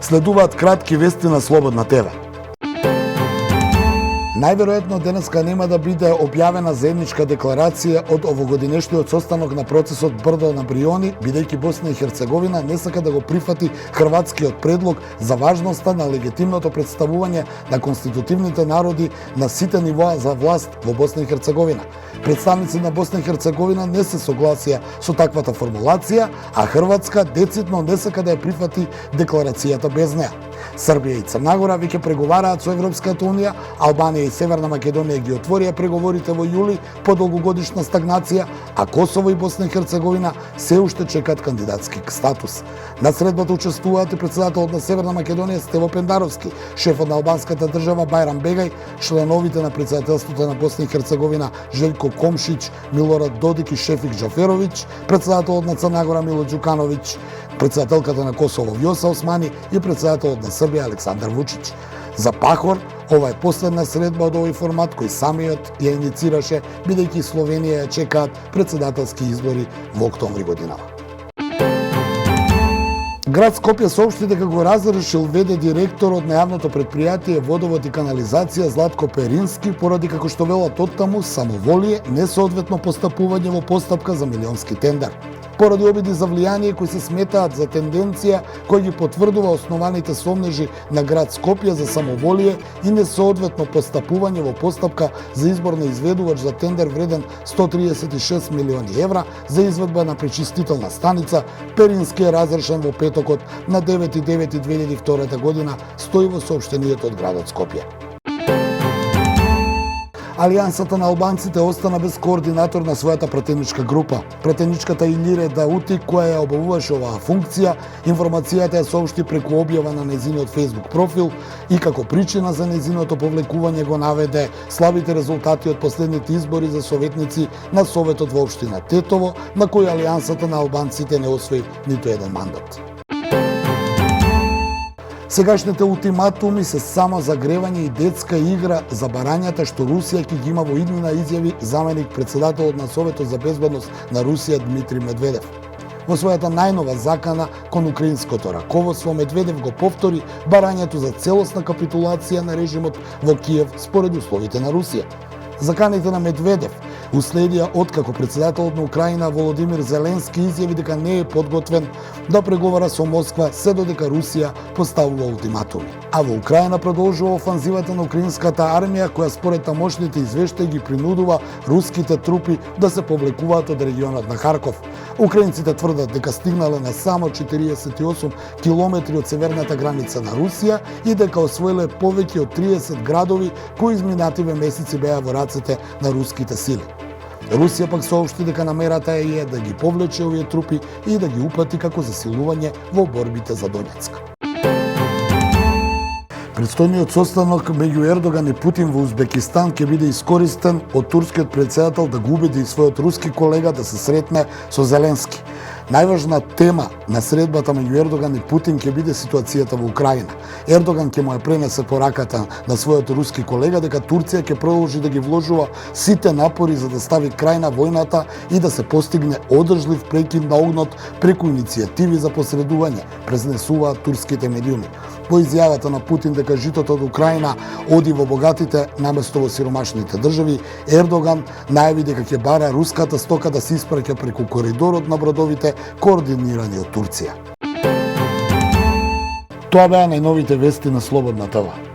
Следуваат кратки вести на Слободна ТВ. Најверојатно денеска нема да биде објавена заедничка декларација од овогодинешниот состанок на процесот Брдо на Бриони, бидејќи Босна и Херцеговина не сака да го прифати хрватскиот предлог за важноста на легитимното представување на конститутивните народи на сите нивоа за власт во Босна и Херцеговина. Представници на Босна и Херцеговина не се согласија со таквата формулација, а Хрватска децидно не сака да ја прифати декларацијата без неа. Србија и Црна Гора веќе преговараат со Европската унија, Албанија и Северна Македонија ги отворија преговорите во јули по долгогодишна стагнација, а Косово и Босна и Херцеговина се уште чекаат кандидатски статус. На средбата учествуваат и председателот на Северна Македонија Стево Пендаровски, шефот на албанската држава Бајрам Бегај, членовите на председателството на Босна и Херцеговина Желјко Комшиć, Милорад Додик и Шефик Џоферовиќ, председателот на Црна Гора Мило Џукановиќ, председателката на Косово Вјоса Османи и председателот на Србија Александар Вучиć. За Пахор, ова е последна средба од овој формат кој самиот ја иницираше, бидејќи Словенија ја чекаат председателски избори во октомври годинава. Град Скопје соопшти дека го разрешил ВД директорот на јавното предпријатие Водовод и канализација Златко Перински поради, како што велат оттаму, самоволие, несоодветно постапување во постапка за милионски тендер. Поради обиди за влијание кои се сметаат за тенденција кој ги потврдува основаните сомнежи на град Скопје за самоволие и несоодветно постапување во постапка за избор на изведувач за тендер вреден 136 милиони евра за изведба на пречистителна станица, Перински е разрешен во петокот на 9.9.2002 година, стои во соопштението од градот Скопје. Алијансата на албанците остана без координатор на својата пратеничка група. Пратеничката Илире Даути, која ја обавуваше оваа функција, информацијата ја соопшти преку објава на нејзиниот Facebook профил и како причина за нејзиното повлекување го наведе слабите резултати од последните избори за советници на Советот во општина Тетово, на кој Алијансата на албанците не освои ниту еден мандат. Сегашните ултиматуми се само загревање и детска игра за барањата што Русија ќе ги има во иднина, изјави заменик председателот на Советот за безбедност на Русија Дмитрий Медведев. Во својата најнова закана кон украинското раководство, Медведев го повтори барањето за целосна капитулација на режимот во Киев според условите на Русија. Заканите на Медведев уследија откако председателот на Украина Володимир Зеленски изјави дека не е подготвен да преговара со Москва се додека Русија поставува ултиматуми. А во Украина продолжува офанзивата на украинската армија, која според тамошните извештаи ги принудува руските трупи да се повлекуваат од регионот на Харков. Украинците тврдат дека стигнале на само 48 километри од северната граница на Русија и дека освоиле повеќе од 30 градови кои изминативе месеци беа во рацете на руските сили. Русија пак соопшти дека намерата е да ги повлече овие трупи и да ги упати како засилување во борбите за Донецк. Предстојниот состанок меѓу Ердоган и Путин во Узбекистан ќе биде искористен од турскиот председател да го убеди својот руски колега да се сретне со Зеленски. Најважна тема на средбата меѓу Ердоган и Путин ќе биде ситуацијата во Украина. Ердоган ќе му ја пренесе пораката на својот руски колега дека Турција ќе продолжи да ги вложува сите напори за да стави крај на војната и да се постигне одржлив прекин на огнот преку иницијативи за посредување, презнесуваат турските медиуми. Во изјавата на Путин дека житото од Украина оди во богатите наместо во сиромашните држави, Ердоган најави дека ќе бара руската стока да се испраќа преку коридорот на бродовите координирани од Турција. Тоа беа најновите вести на Слободна ТВ.